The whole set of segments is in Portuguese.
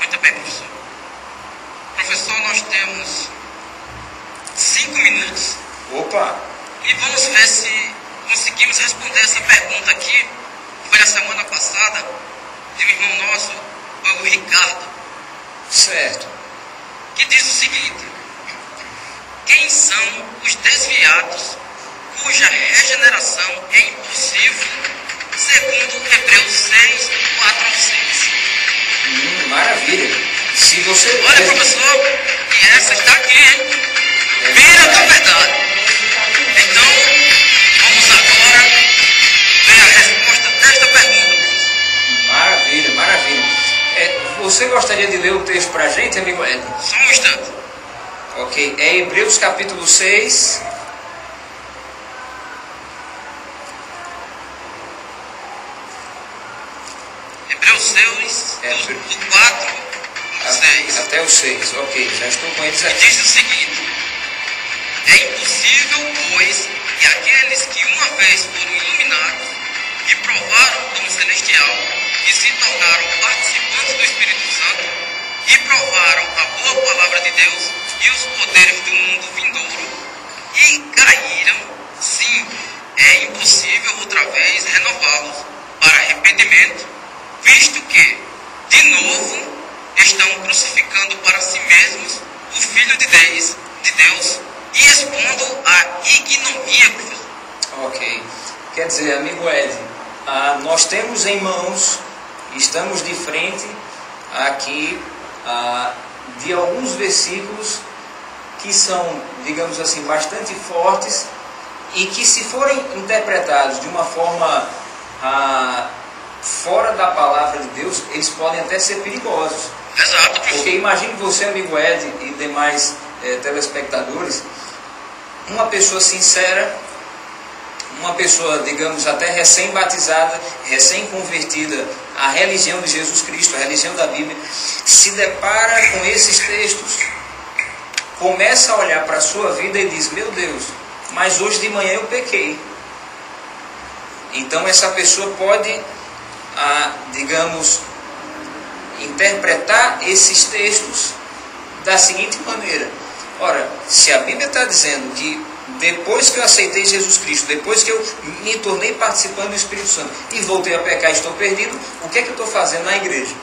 Muito bem, professor. Professor, nós temos 5 minutos. Opa! E vamos ver se conseguimos responder essa pergunta aqui, que foi na semana passada, de um irmão nosso, o Ricardo. Certo. Que diz o seguinte: quem são os desviados cuja regeneração é impossível, segundo Hebreus 6, 4 ao 6? Maravilha. Se você... Olha, professor, e essa está aqui, hein? Vira da verdade. Então, vamos agora ver a resposta desta pergunta. Maravilha, maravilha. Você gostaria de ler o texto para a gente, amigo Ed? Só um instante. Ok, é Hebreus capítulo 6. Hebreus 6, do 4 ao 6. Até o 6, ok, já estou com eles E aqui. diz o seguinte: é impossível, pois, que aqueles que uma vez foram iluminados e provaram o dom celestial e se tornaram participantes do Espírito Santo e provaram a boa palavra de Deus e os poderes do mundo vindouro e caíram, sim, é impossível outra vez renová-los para arrependimento, visto que, de novo, estão crucificando para si mesmos o Filho de Deus e expondo a ignomia, professor. Ok, quer dizer, amigo Ed, nós temos em mãos, estamos de frente aqui de alguns versículos que são, digamos assim, bastante fortes e que, se forem interpretados de uma forma fora da palavra de Deus, eles podem até ser perigosos. Exato, professor. Porque imagine você, amigo Ed, e demais telespectadores, uma pessoa sincera, uma pessoa, digamos, até recém-batizada, recém-convertida à religião de Jesus Cristo, à religião da Bíblia, se depara com esses textos, começa a olhar para a sua vida e diz: meu Deus, mas hoje de manhã eu pequei. Então essa pessoa pode, digamos, interpretar esses textos da seguinte maneira: ora, se a Bíblia está dizendo que depois que eu aceitei Jesus Cristo, depois que eu me tornei participante do Espírito Santo e voltei a pecar e estou perdido, o que é que eu estou fazendo na igreja?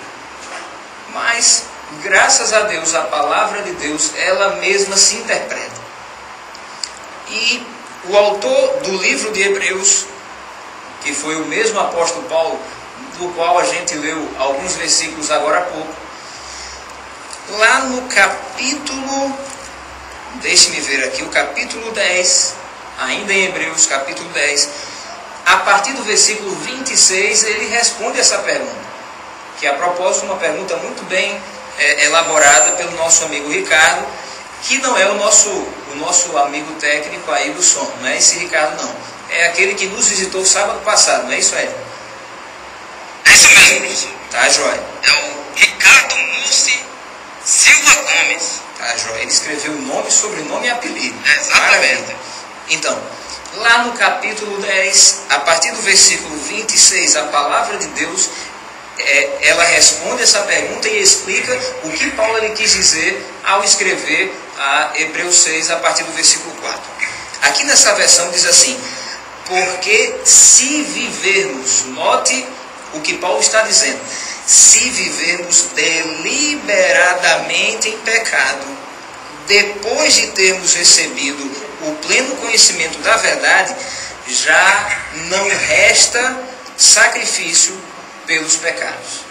Mas, graças a Deus, a palavra de Deus, ela mesma se interpreta. E o autor do livro de Hebreus, que foi o mesmo apóstolo Paulo, do qual a gente leu alguns versículos agora há pouco, lá no capítulo, deixe-me ver aqui, o capítulo 10, ainda em Hebreus, capítulo 10, a partir do versículo 26, ele responde essa pergunta, que a propósito uma pergunta muito bem elaborada pelo nosso amigo Ricardo, que não é o nosso amigo técnico aí do som, não é esse Ricardo não, é aquele que nos visitou sábado passado, não é isso, Ed? É isso mesmo, professor. Tá, joia. É o Ricardo Mussi Silva Gomes. Tá, joia. Ele escreveu nome, sobrenome e apelido. Exatamente. Maravilha. Então, lá no capítulo 10, a partir do versículo 26, a palavra de Deus, ela responde essa pergunta e explica o que Paulo ele quis dizer ao escrever a Hebreus 6, a partir do versículo 4. Aqui nessa versão diz assim: porque se vivermos, note o que Paulo está dizendo, se vivermos deliberadamente em pecado, depois de termos recebido o pleno conhecimento da verdade, já não resta sacrifício pelos pecados.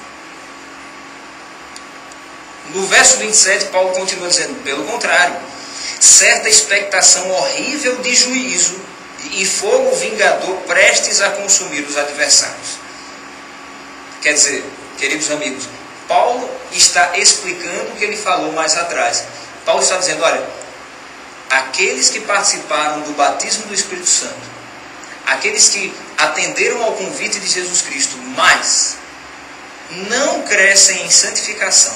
No verso 27, Paulo continua dizendo: pelo contrário, certa expectação horrível de juízo e fogo vingador prestes a consumir os adversários. Quer dizer, queridos amigos, Paulo está explicando o que ele falou mais atrás. Paulo está dizendo: olha, aqueles que participaram do batismo do Espírito Santo, aqueles que atenderam ao convite de Jesus Cristo, mas não crescem em santificação,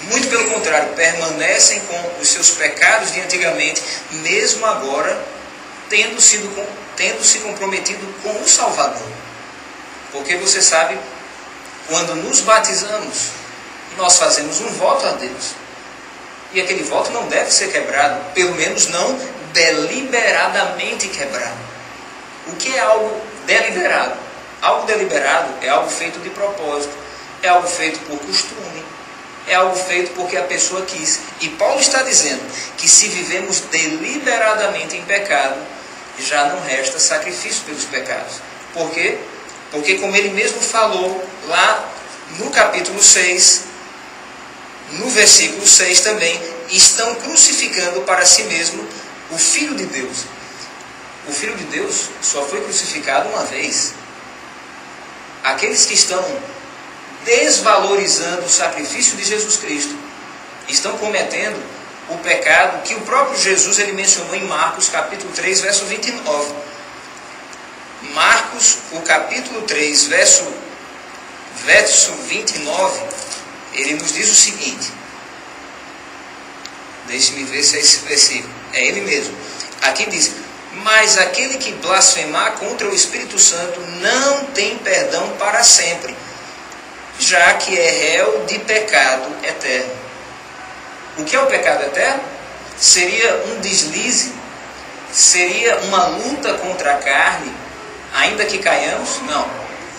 muito pelo contrário, permanecem com os seus pecados de antigamente, mesmo agora tendo se comprometido com o Salvador. Porque você sabe, quando nos batizamos, nós fazemos um voto a Deus. E aquele voto não deve ser quebrado, pelo menos não deliberadamente quebrado. O que é algo deliberado? Algo deliberado é algo feito de propósito, é algo feito por costume, é algo feito porque a pessoa quis. E Paulo está dizendo que se vivemos deliberadamente em pecado, já não resta sacrifício pelos pecados. Por quê? Porque, como ele mesmo falou lá no capítulo 6, no versículo 6 também, estão crucificando para si mesmo o Filho de Deus. O Filho de Deus só foi crucificado uma vez. Aqueles que estão desvalorizando o sacrifício de Jesus Cristo estão cometendo o pecado que o próprio Jesus ele mencionou em Marcos capítulo 3, verso 29. Marcos, o capítulo 3, verso 29, ele nos diz o seguinte. Deixe-me ver se é esse versículo. É ele mesmo. Aqui diz: mas aquele que blasfemar contra o Espírito Santo não tem perdão para sempre, já que é réu de pecado eterno. O que é o pecado eterno? Seria um deslize? Seria uma luta contra a carne, ainda que caiamos? Não.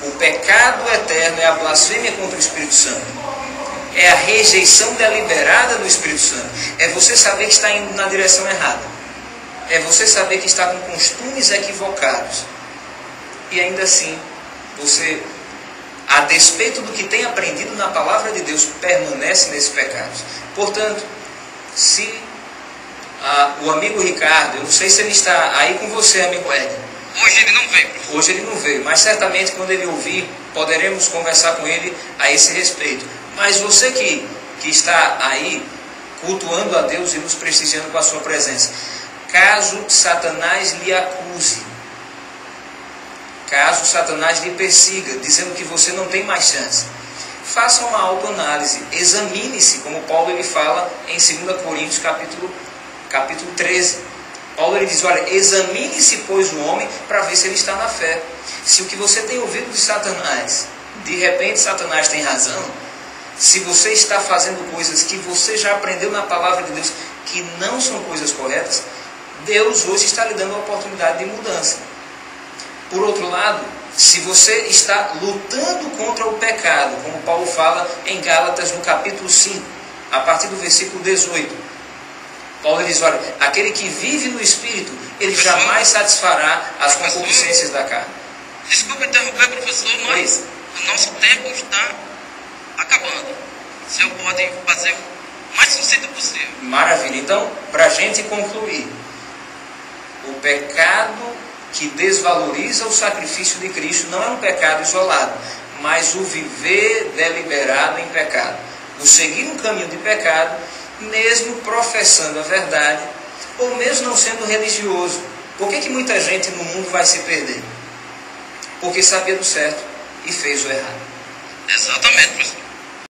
O pecado eterno é a blasfêmia contra o Espírito Santo. É a rejeição deliberada do Espírito Santo. É você saber que está indo na direção errada. É você saber que está com costumes equivocados. E ainda assim, você, a despeito do que tem aprendido na palavra de Deus, permanece nesses pecados. Portanto, se o amigo Ricardo, eu não sei se ele está aí com você, amigo Ed. Hoje ele não veio. Hoje ele não veio, mas certamente quando ele ouvir, poderemos conversar com ele a esse respeito. Mas você que está aí cultuando a Deus e nos prestigiando com a sua presença, caso Satanás lhe acuse, caso Satanás lhe persiga, dizendo que você não tem mais chance, faça uma autoanálise, examine-se, como Paulo ele fala em 2 Coríntios capítulo 13. Paulo ele diz: olha, examine-se pois o homem para ver se ele está na fé. Se o que você tem ouvido de Satanás, de repente Satanás tem razão, se você está fazendo coisas que você já aprendeu na palavra de Deus, que não são coisas corretas, Deus hoje está lhe dando a oportunidade de mudança. Por outro lado, se você está lutando contra o pecado, como Paulo fala em Gálatas no capítulo 5, a partir do versículo 18, Paulo diz: olha, aquele que vive no Espírito, ele jamais satisfará as concupiscências da carne. Desculpa interromper, professor, mas o nosso tempo está acabando. O senhor pode fazer o mais sucinto possível. Maravilha. Então, para a gente concluir, o pecado que desvaloriza o sacrifício de Cristo não é um pecado isolado, mas o viver deliberado em pecado. O seguir um caminho de pecado, mesmo professando a verdade, ou mesmo não sendo religioso. Por que muita gente no mundo vai se perder? Porque sabia do certo e fez o errado. Exatamente, professor.